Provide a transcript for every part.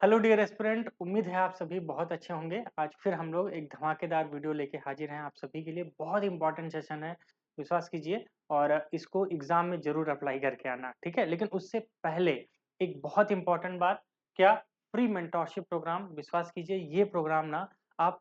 Hello dear aspirant, उम्मीद है आप सभी बहुत अच्छे होंगे। आज फिर हम लोग एक धमाकेदार वीडियो लेके हाजिर हैं आप सभी के लिए। बहुत इंपॉर्टेंट सेशन है, विश्वास कीजिए। और इसको एग्जाम में जरूर अप्लाई करके आना, ठीक है। लेकिन उससे पहले एक बहुत इंपॉर्टेंट बात, क्या फ्री मेंटोरशिप प्रोग्राम, विश्वास कीजिए ये प्रोग्राम ना आप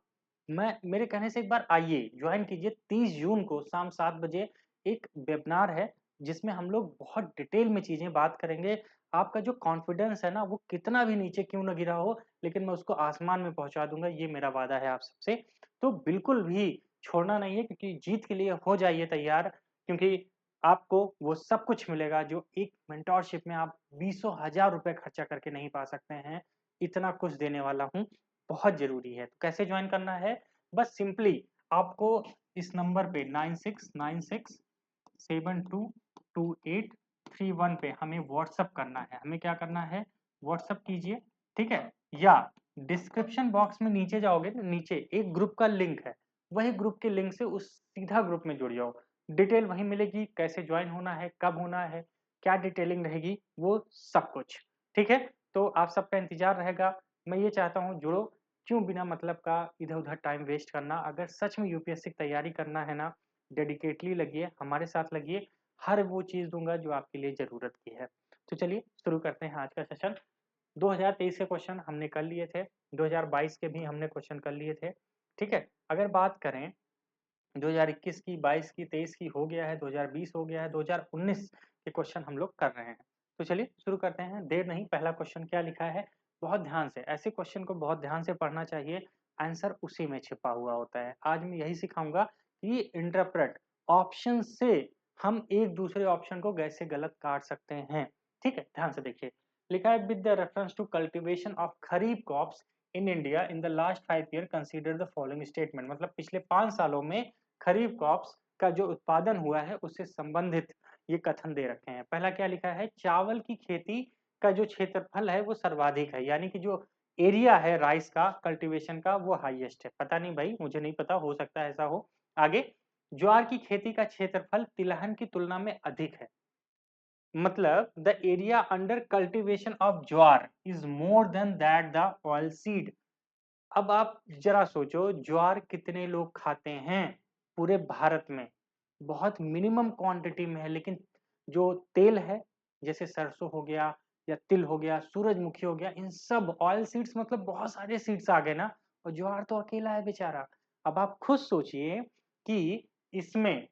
मैं मेरे कहने से एक बार आइए ज्वाइन कीजिए। 30 जून को शाम 7 बजे एक वेबिनार है जिसमें हम लोग बहुत डिटेल में चीजें बात करेंगे। आपका जो कॉन्फिडेंस है ना वो कितना भी नीचे क्यों ना गिरा हो, लेकिन मैं उसको आसमान में पहुंचा दूंगा, ये मेरा वादा है आप सबसे। तो बिल्कुल भी छोड़ना नहीं है, क्योंकि जीत के लिए हो जाइए तैयार। क्योंकि आपको वो सब कुछ मिलेगा जो एक मेंटोरशिप में आप बीसों हजार रुपए खर्चा करके नहीं पा सकते हैं। इतना कुछ देने वाला हूँ, बहुत जरूरी है। तो कैसे ज्वाइन करना है, बस सिंपली आपको इस नंबर पे 9696722831 पे हमें व्हाट्सअप करना है। हमें क्या करना है, व्हाट्सअप कीजिए, ठीक है। या डिस्क्रिप्शन बॉक्स में नीचे जाओगे ना, नीचे एक ग्रुप का लिंक है, वही ग्रुप के लिंक से उस सीधा ग्रुप में जुड़ जाओ। डिटेल वहीं मिलेगी, कैसे ज्वाइन होना है, कब होना है, क्या डिटेलिंग रहेगी, वो सब कुछ, ठीक है। तो आप सबका इंतजार रहेगा। मैं ये चाहता हूँ जुड़ो, क्यों बिना मतलब का इधर उधर टाइम वेस्ट करना। अगर सच में यूपीएससी की तैयारी करना है ना, डेडिकेटली लगिए, हमारे साथ लगिए। हर वो चीज दूंगा जो आपके लिए जरूरत की है। तो चलिए शुरू करते हैं आज का सेशन। 2023 के क्वेश्चन हमने कर लिए थे, 2022 के भी हमने क्वेश्चन कर लिए थे, ठीक है। अगर बात करें 2021 की, 22 की, 23 की हो गया है, 2020 हो गया है, 2019 के क्वेश्चन हम लोग कर रहे हैं। तो चलिए शुरू करते हैं, देर नहीं। पहला क्वेश्चन क्या लिखा है, बहुत ध्यान से, ऐसे क्वेश्चन को बहुत ध्यान से पढ़ना चाहिए, आंसर उसी में छिपा हुआ होता है। आज मैं यही सिखाऊंगा कि इंटरप्रेट ऑप्शन से हम एक दूसरे ऑप्शन को कैसे गलत काट सकते हैं, ठीक है। ध्यान से देखिए, लिखा है with the reference to cultivation of kharif crops in India in the last 5 year consider the following statement. मतलब पिछले 5 सालों में खरीफ क्रॉप्स का जो उत्पादन हुआ है उससे संबंधित ये कथन दे रखे हैं। पहला क्या लिखा है, चावल की खेती का जो क्षेत्रफल है वो सर्वाधिक है, यानी कि जो एरिया है राइस का कल्टीवेशन का वो हाईएस्ट है। पता नहीं भाई, मुझे नहीं पता, हो सकता है ऐसा हो। आगे, ज्वार की खेती का क्षेत्रफल तिलहन की तुलना में अधिक है। मतलब the area under cultivation of jowar is more than that the oil seed. अब आप जरा सोचो, ज्वार कितने लोग खाते हैं पूरे भारत में, बहुत मिनिमम क्वांटिटी में है। लेकिन जो तेल है, जैसे सरसों हो गया या तिल हो गया, सूरजमुखी हो गया, इन सब ऑयल सीड्स, मतलब बहुत सारे सीड्स आ गए ना, और ज्वार तो अकेला है बेचारा। अब आप खुद सोचिए कि इसमें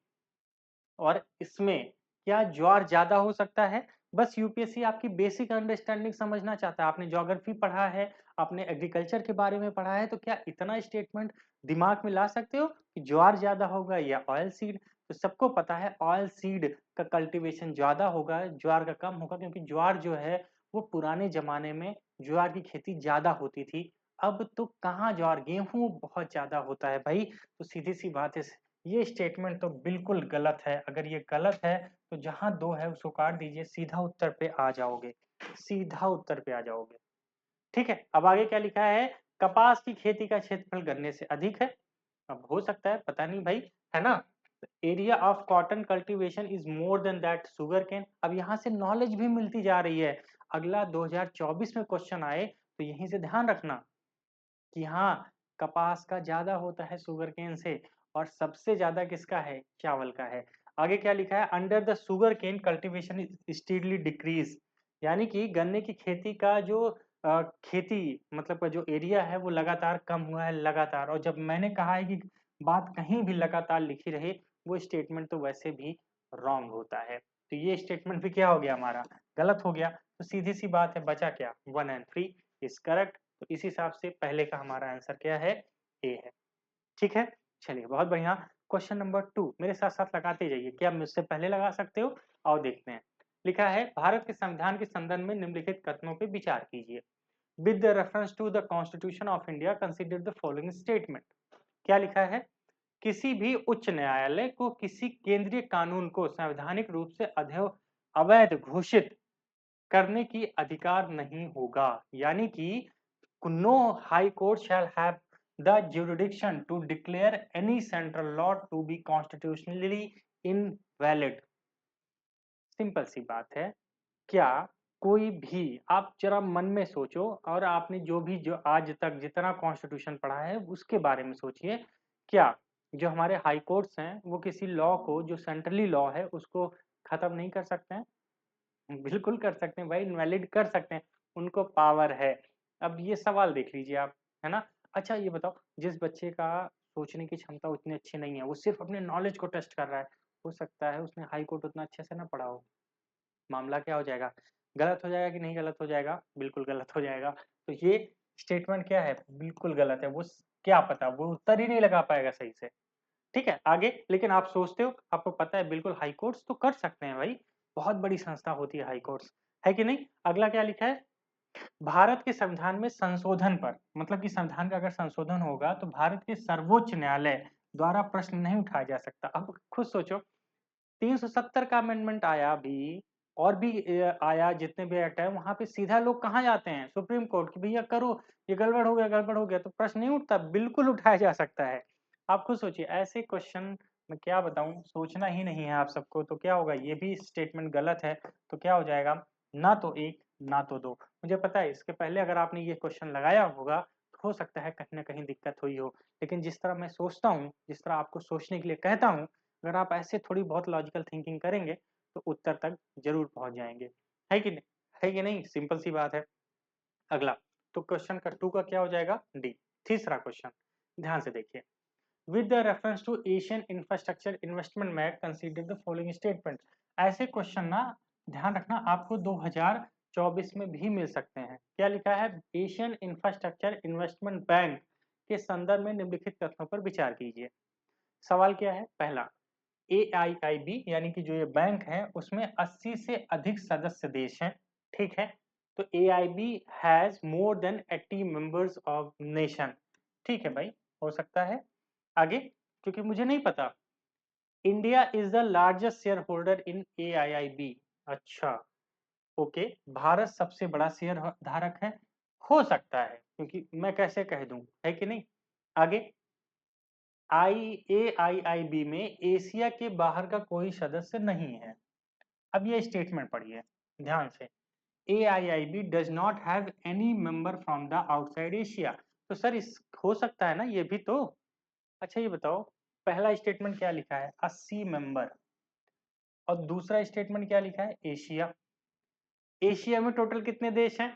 और इसमें क्या ज्वार ज्यादा हो सकता है। बस यूपीएससी आपकी बेसिक अंडरस्टैंडिंग समझना चाहता है। आपने ज्योग्राफी पढ़ा है, आपने एग्रीकल्चर के बारे में पढ़ा है, तो क्या इतना स्टेटमेंट दिमाग में ला सकते हो कि ज्वार ज्यादा होगा या ऑयल सीड। तो सबको पता है ऑयल सीड का कल्टीवेशन ज्यादा होगा, ज्वार का कम होगा, क्योंकि ज्वार जो है वो पुराने जमाने में ज्वार की खेती ज्यादा होती थी। अब तो कहाँ ज्वार, गेहूं बहुत ज्यादा होता है भाई। तो सीधी सी बात है, ये स्टेटमेंट तो बिल्कुल गलत है। अगर ये गलत है तो जहां दो है उसको काट दीजिए, सीधा उत्तर पे आ जाओगे, सीधा उत्तर पे आ जाओगे, ठीक है। अब आगे क्या लिखा है, कपास की खेती का क्षेत्रफल गन्ने से अधिक है। अब हो सकता है, पता नहीं भाई, है ना। Area of cotton cultivation is more than that sugar cane. अब यहाँ से नॉलेज भी मिलती जा रही है। अगला 2024 में क्वेश्चन आए तो यहीं से ध्यान रखना कि हाँ, कपास का ज्यादा होता है शुगर केन से, और सबसे ज्यादा किसका है, चावल का है। आगे क्या लिखा है, under the sugar cane cultivation is steadily decrease. यानी कि गन्ने की खेती का जो खेती मतलब जो एरिया है वो लगातार कम हुआ है, लगातार। और जब मैंने कहा है कि बात कहीं भी लगातार लिखी रहे, वो स्टेटमेंट तो वैसे भी रॉन्ग होता है। तो ये स्टेटमेंट भी क्या हो गया, हमारा गलत हो गया। तो सीधी सी बात है, बचा क्या, 1 और 3 इज करेक्ट। तो इस हिसाब से पहले का हमारा आंसर क्या है, ए है, ठीक है। चलिए बहुत बढ़िया। क्वेश्चन नंबर 2 मेरे साथ साथ लगाते जाइए, क्या मुझसे पहले लगा सकते हो। आओ देखते हैं। लिखा है भारत के संविधान के संदर्भ में निम्नलिखित कथनों पे विचार कीजिए। With the reference to the constitution of India consider the following statement. क्या लिखा है, किसी भी उच्च न्यायालय को किसी केंद्रीय कानून को संवैधानिक रूप से अवैध घोषित करने की अधिकार नहीं होगा। यानी कि no high court shall have the jurisdiction to declare any central law to be constitutionally invalid। Simple सी बात है, क्या कोई भी आप जरा मन में सोचो और आपने जो आज तक जितना कॉन्स्टिट्यूशन पढ़ा है उसके बारे में सोचिए। क्या जो हमारे हाई कोर्ट्स हैं वो किसी लॉ को जो सेंट्रली लॉ है उसको खत्म नहीं कर सकते हैं? बिल्कुल कर सकते हैं भाई, इनवैलिड कर सकते हैं, उनको पावर है। अब ये सवाल देख लीजिए आप, है ना? अच्छा ये बताओ, जिस बच्चे का सोचने की क्षमता उतनी अच्छी नहीं है, वो सिर्फ अपने नॉलेज को टेस्ट कर रहा है, हो सकता है उसने हाई कोर्ट उतना अच्छे से ना पढ़ा हो, मामला क्या हो जाएगा? गलत हो जाएगा कि नहीं गलत हो जाएगा? बिल्कुल गलत हो जाएगा। तो ये स्टेटमेंट क्या है? बिल्कुल गलत है। क्या पता, वो उत्तर ही नहीं लगा पाएगा सही से। ठीक है, आगे लेकिन आप सोचते हो, आपको पता है बिल्कुल हाई कोर्ट्स तो कर सकते हैं भाई, बहुत बड़ी संस्था होती है हाई कोर्ट्स, है कि नहीं? अगला क्या लिखा है? भारत के संविधान में संशोधन पर, मतलब कि संविधान का अगर संशोधन होगा तो भारत के सर्वोच्च न्यायालय द्वारा प्रश्न नहीं उठाया जा सकता। अब खुद सोचो, 370 का अमेंडमेंट आया भी, और भी आया, जितने भी एक्ट है वहां पे सीधा लोग कहाँ जाते हैं? सुप्रीम कोर्ट की, भैया करो, ये गड़बड़ हो गया, तो प्रश्न नहीं उठता? बिल्कुल उठाया जा सकता है। आप खुद सोचिए, ऐसे क्वेश्चन मैं क्या बताऊं, सोचना ही नहीं है आप सबको, तो क्या होगा? ये भी स्टेटमेंट गलत है, तो क्या हो जाएगा? ना तो एक, ना तो दो। मुझे पता है इसके पहले अगर आपने ये क्वेश्चन लगाया होगा तो हो सकता है कहीं ना कहीं दिक्कत हुई हो, लेकिन जिस तरह मैं सोचता हूँ, जिस तरह आपको सोचने के लिए कहता हूँ, अगर आप ऐसे थोड़ी बहुत लॉजिकल थिंकिंग करेंगे तो उत्तर तक जरूर पहुंच जाएंगे, है कि नहीं? है कि नहीं? सिंपल सी बात है। अगला, तो क्वेश्चन का 2 का क्या हो जाएगा? डी। तीसरा क्वेश्चन, ध्यान से देखिए। With the reference to Asian infrastructure investment bank consider the following statement. ऐसे क्वेश्चन ना, ध्यान रखना, आपको 2024 में भी मिल सकते हैं। क्या लिखा है? एशियन इंफ्रास्ट्रक्चर इन्वेस्टमेंट बैंक के संदर्भ में निम्नलिखित कथनों पर विचार कीजिए। सवाल क्या है? पहला, एआईआईबी यानी कि जो ये बैंक है उसमें 80 से अधिक सदस्य देश हैं, ठीक है? तो AIB has more than 80 members of nation, ठीक है भाई, हो सकता है। आगे, क्योंकि मुझे नहीं पता, India is the largest share holder in AIIB. अच्छा, ओके, भारत सबसे बड़ा शेयर धारक है, हो सकता है, क्योंकि मैं कैसे कह दूं, है कि नहीं? आगे, आईएआईआईबी में एशिया के बाहर का कोई सदस्य नहीं है। अब ये स्टेटमेंट पढ़िए ध्यान से। AIIB does not have any member from the outside Asia. तो सर इस हो सकता है ना ये भी तो। अच्छा ये बताओ, पहला स्टेटमेंट क्या लिखा है? 80 मेंबर, और दूसरा स्टेटमेंट क्या लिखा है? एशिया। एशिया में टोटल कितने देश हैं?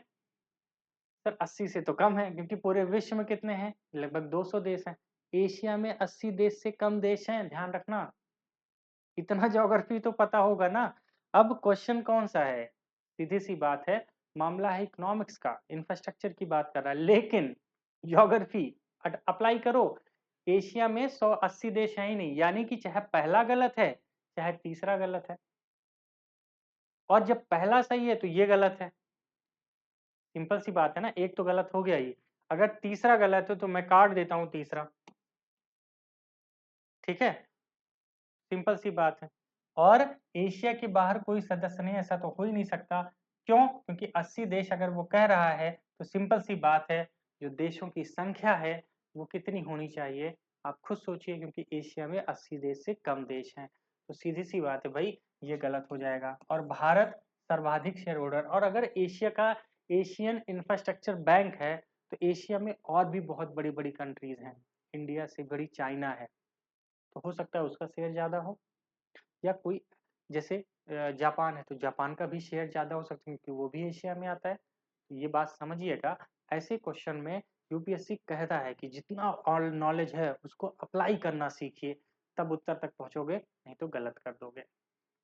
सर 80 से तो कम है, क्योंकि पूरे विश्व में कितने हैं? लगभग 200 देश हैं। एशिया में 80 देश से कम देश हैं, ध्यान रखना। इतना ज्योग्राफी तो पता होगा ना। अब क्वेश्चन कौन सा है? सीधी सी बात है, मामला है इकोनॉमिक्स का, इंफ्रास्ट्रक्चर की बात कर रहा है, लेकिन ज्योग्राफी अप्लाई करो। एशिया में 180 देश है ही नहीं, यानी कि चाहे पहला गलत है चाहे तीसरा गलत है, और जब पहला सही है तो ये गलत है। सिंपल सी बात है ना, एक तो गलत हो गया ही, अगर तीसरा गलत है तो मैं काट देता हूं तीसरा, ठीक है? सिंपल सी बात है। और एशिया के बाहर कोई सदस्य नहीं, ऐसा तो हो ही नहीं सकता। क्यों? क्योंकि 80 देश अगर वो कह रहा है तो सिंपल सी बात है, जो देशों की संख्या है वो कितनी होनी चाहिए? आप खुद सोचिए, क्योंकि एशिया में 80 देश से कम देश हैं, तो सीधी सी बात है भाई, ये गलत हो जाएगा। और भारत सर्वाधिक शेयर होल्डर, और अगर एशिया का एशियन इंफ्रास्ट्रक्चर बैंक है तो एशिया में और भी बहुत बड़ी बड़ी कंट्रीज हैं, इंडिया से बड़ी चाइना है, तो हो सकता है उसका शेयर ज्यादा हो। या कोई, जैसे जापान है तो जापान का भी शेयर ज्यादा हो सकता है, क्योंकि वो भी एशिया में आता है। तो ये बात समझिएगा। ऐसे क्वेश्चन में यूपीएससी कहता है कि जितना ऑल नॉलेज है उसको अप्लाई करना सीखिए, तब उत्तर तक पहुंचोगे, नहीं तो गलत कर दोगे।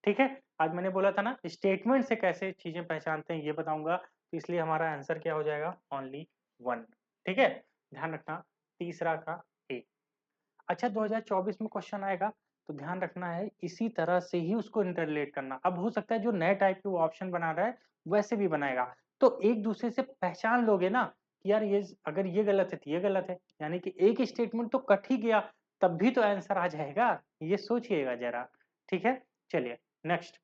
ठीक है, आज मैंने बोला था ना स्टेटमेंट से कैसे चीजें पहचानते हैं ये बताऊंगा, तो इसलिए हमारा आंसर क्या हो जाएगा? Only one. ठीक है, ध्यान रखना, तीसरा का ए। अच्छा 2024 में क्वेश्चन आएगा तो ध्यान रखना है, इसी तरह से ही उसको इंटरलेट करना। अब हो सकता है जो नए टाइप के वो ऑप्शन बना रहा है वैसे भी बनाएगा, तो एक दूसरे से पहचान लोगे ना कि यार ये अगर ये गलत है तो ये गलत है, यानी कि एक स्टेटमेंट तो कट ही गया, तब भी तो आंसर आ जाएगा, ये सोचिएगा जरा। ठीक है, चलिए नेक्स्ट।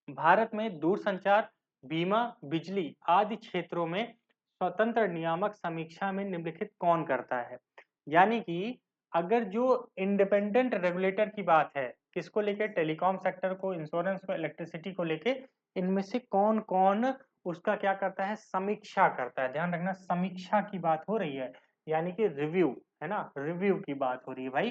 भारत में दूरसंचार, बीमा, बिजली आदि क्षेत्रों में स्वतंत्र नियामक समीक्षा में निम्नलिखित कौन करता है? यानी कि अगर जो इंडिपेंडेंट रेगुलेटर की बात है, किसको लेके? टेलीकॉम सेक्टर को, इंश्योरेंस को, इलेक्ट्रिसिटी को लेके, इनमें से कौन कौन उसका क्या करता है, समीक्षा करता है। ध्यान रखना, समीक्षा की बात हो रही है, यानी कि रिव्यू, है ना, रिव्यू की बात हो रही है भाई।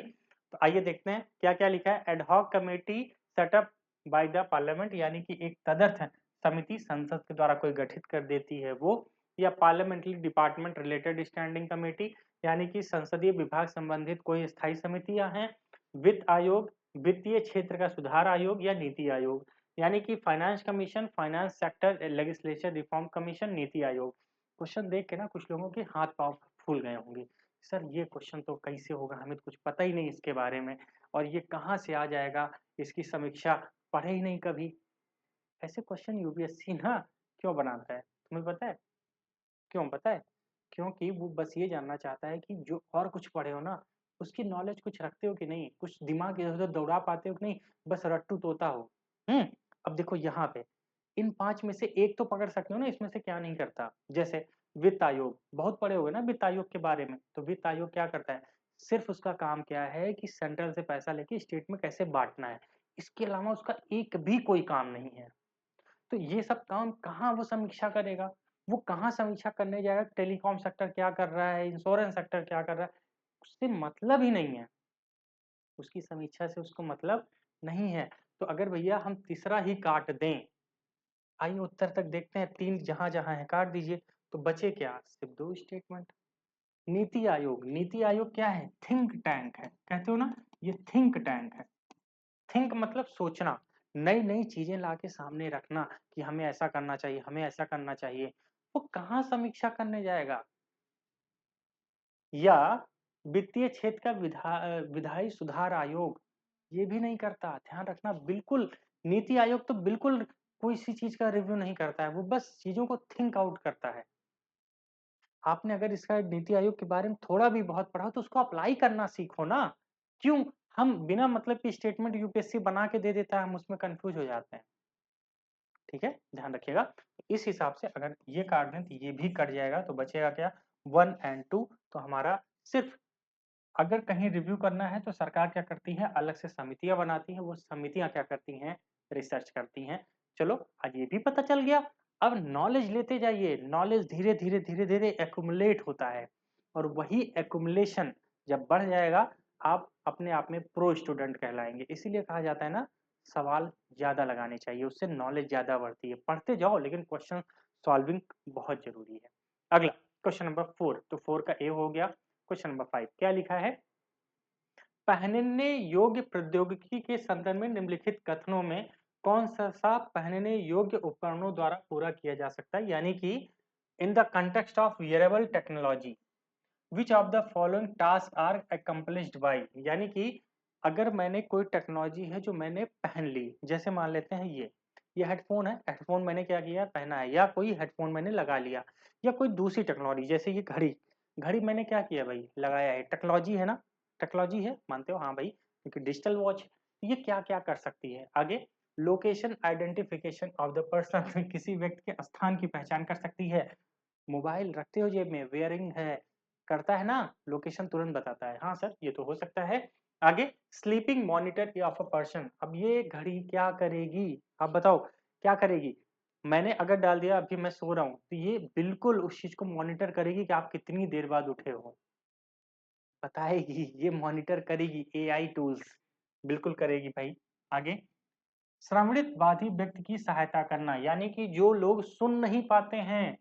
तो आइए देखते हैं क्या क्या लिखा है। Ad hoc committee setup by the parliament, यानी कि एक तदर्थ समिति संसद के द्वारा कोई गठित कर देती है वो, या parliamentary department related standing committee, यानी कि संसदीय विभाग संबंधित कोई स्थायी समितियां हैं। वित्त आयोग, वित्तीय क्षेत्र का सुधार आयोग या नीति आयोग, यानी कि finance commission, finance sector legislature reform commission, NITI Aayog. Question देख के ना कुछ लोगों के हाथ पांव फूल गए होंगे, सर ये क्वेश्चन तो कैसे होगा, हमें तो कुछ पता ही नहीं इसके बारे में, और ये कहाँ से आ जाएगा, इसकी समीक्षा पढ़े ही नहीं कभी। ऐसे क्वेश्चन यूपीएससी ना क्यों बनाता है, तुम्हें पता है क्यों? पता है, क्योंकि वो बस ये जानना चाहता है कि जो और कुछ पढ़े हो ना, उसकी नॉलेज कुछ रखते हो कि नहीं, कुछ दिमाग इधर उधर दौड़ा पाते हो कि नहीं, बस रट्टू तोता हो। अब देखो यहाँ पे इन 5 में से एक तो पकड़ सकते हो ना, इसमें से क्या नहीं करता। जैसे वित्त आयोग, बहुत पढ़े होगे ना वित्त आयोग के बारे में, तो वित्त आयोग क्या करता है, सिर्फ उसका काम क्या है कि सेंट्रल से पैसा लेके स्टेट में कैसे बांटना है, इसके अलावा उसका एक भी कोई काम नहीं है। तो ये सब काम कहाँ वो समीक्षा करेगा, वो कहाँ समीक्षा करने जाएगा, टेलीकॉम सेक्टर क्या कर रहा है, इंश्योरेंस सेक्टर क्या कर रहा है, उससे मतलब ही नहीं है, उसकी समीक्षा से उसको मतलब नहीं है। तो अगर भैया हम तीसरा ही काट दें, आइए उत्तर तक देखते हैं, 3 जहां-जहां है काट दीजिए, तो बचे क्या? सिर्फ 2 स्टेटमेंट। नीति आयोग, नीति आयोग क्या है? थिंक टैंक है। कहते हो ना, ये थिंक टैंक है। थिंक मतलब सोचना, नई-नई चीजें लाके सामने रखना कि हमें ऐसा करना चाहिए, हमें ऐसा करना चाहिए। वो कहाँ समीक्षा करने जाएगा? या वित्तीय क्षेत्र का विधायी सुधार आयोग, ये भी नहीं करता। ध्यान रखना, बिल्कुल नीति आयोग तो बिल्कुल कोई सी चीज का रिव्यू नहीं करता है, वो बस चीजों को थिंक आउट करता है। आपने अगर इसका नीति आयोग के बारे में थोड़ा भी बहुत पढ़ा तो उसको अप्लाई करना सीखो ना। क्यों हम बिना मतलब की स्टेटमेंट यूपीएससी बना के दे देता है, हम उसमें कंफ्यूज हो जाते हैं। ठीक है, ध्यान रखिएगा। तो इस हिसाब से अगर ये काट दें तो ये भी कट जाएगा, तो बचेगा क्या? 1 एंड 2। तो हमारा सिर्फ अगर कहीं रिव्यू करना है तो सरकार क्या करती है, अलग से समितियां बनाती है, वो समितियां क्या करती हैं, रिसर्च करती हैं। चलो आज ये भी पता चल गया। अब नॉलेज लेते जाइए, नॉलेज धीरे धीरे धीरे धीरे एक्युमुलेट होता है, और वही एक्युमुलेशन जब बढ़ जाएगा, आप अपने आप में प्रो स्टूडेंट कहलाएंगे। इसीलिए कहा जाता है ना, सवाल ज्यादा लगाने चाहिए, उससे नॉलेज ज्यादा बढ़ती है। पढ़ते जाओ लेकिन क्वेश्चन सॉल्विंग बहुत जरूरी है। अगला क्वेश्चन नंबर 4, तो 4 का ए हो गया। क्वेश्चन नंबर 5 क्या लिखा है? पहनने योग्य प्रौद्योगिकी के संदर्भ में निम्नलिखित कथनों में कौन सा पहनने योग्य उपकरणों द्वारा पूरा किया जा सकता है, यानी कि in the context of wearable technology which of the following task are accomplished by, यानी कि अगर मैंने कोई टेक्नोलॉजी है जो मैंने पहन ली, जैसे मान लेते हैं ये हेडफोन है, हेडफोन मैंने क्या किया, पहना है, या कोई हेडफोन मैंने लगा लिया, या कोई दूसरी टेक्नोलॉजी जैसे ये घड़ी, घड़ी मैंने क्या किया भाई, लगाया है, टेक्नोलॉजी है ना, टेक्नोलॉजी है, मानते हो? हाँ भाई, क्योंकि डिजिटल वॉच, ये क्या क्या कर सकती है आगे? Location identification of the person किसी व्यक्ति के स्थान की पहचान कर सकती है। मोबाइल रखते हो जेब में, वेयरिंग है, करता है ना, लोकेशन तुरंत बताता है। हाँ सर, ये तो हो सकता है। आगे sleeping monitor of a person, अब ये घड़ी क्या करेगी, आप बताओ क्या करेगी? मैंने अगर डाल दिया अभी मैं सो रहा हूँ, तो ये बिल्कुल उस चीज को मॉनिटर करेगी कि आप कितनी देर बाद उठे हो, बताएगी, ये मॉनिटर करेगी, एआई टूल्स बिल्कुल करेगी भाई। आगे श्रवणित बाधित व्यक्ति की सहायता करना, यानी कि जो लोग सुन नहीं पाते हैं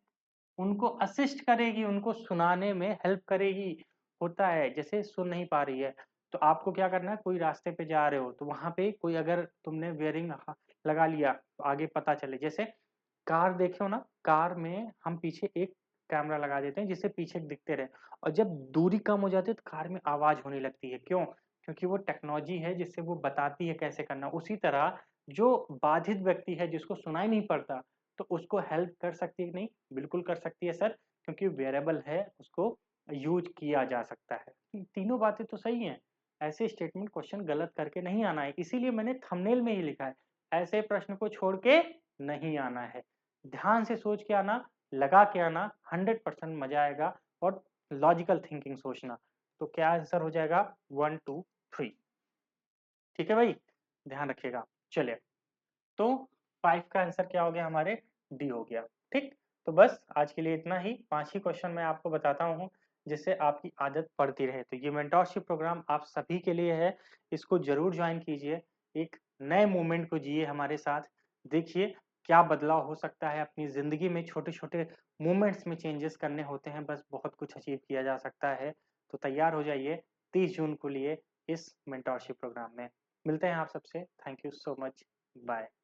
उनको असिस्ट करेगी, उनको सुनाने में हेल्प करेगी। होता है जैसे सुन नहीं पा रही है, तो आपको क्या करना है, कोई रास्ते पे जा रहे हो तो वहां पे कोई अगर तुमने वेयरिंग लगा लिया तो आगे पता चले। जैसे कार देखे हो ना, कार में हम पीछे एक कैमरा लगा देते हैं जिससे पीछे दिखते रहे, और जब दूरी कम हो जाती है तो कार में आवाज होने लगती है। क्यों? क्योंकि वो टेक्नोलॉजी है जिससे वो बताती है कैसे करना। उसी तरह जो बाधित व्यक्ति है जिसको सुनाई नहीं पड़ता, तो उसको हेल्प कर सकती है कि नहीं? बिल्कुल कर सकती है सर, क्योंकि वेरिएबल है, उसको यूज किया जा सकता है। तीनों बातें तो सही हैं। ऐसे स्टेटमेंट क्वेश्चन गलत करके नहीं आना है, इसीलिए मैंने थंबनेल में ही लिखा है, ऐसे प्रश्न को छोड़ के नहीं आना है। ध्यान से सोच के आना, लगा के आना, 100% मजा आएगा। और लॉजिकल थिंकिंग सोचना। तो क्या आंसर हो जाएगा? 1 2 3। ठीक है भाई, ध्यान रखिएगा। चलिए, तो 5 का आंसर क्या हो गया हमारे, डी हो गया। ठीक, तो बस आज के लिए इतना ही। 5 ही क्वेश्चन मैं आपको बताता हूँ जिससे आपकी आदत पड़ती रहे। तो ये मेंटरशिप प्रोग्राम आप सभी के लिए है, इसको जरूर ज्वाइन कीजिए, एक नए मोमेंट को जिए हमारे साथ, देखिए क्या बदलाव हो सकता है अपनी जिंदगी में। छोटे छोटे मोमेंट्स में चेंजेस करने होते हैं, बस बहुत कुछ अचीव किया जा सकता है। तो तैयार हो जाइए 30 जून को लिए इस मेंटरशिप प्रोग्राम में। मिलते हैं आप सबसे, thank you so much, bye.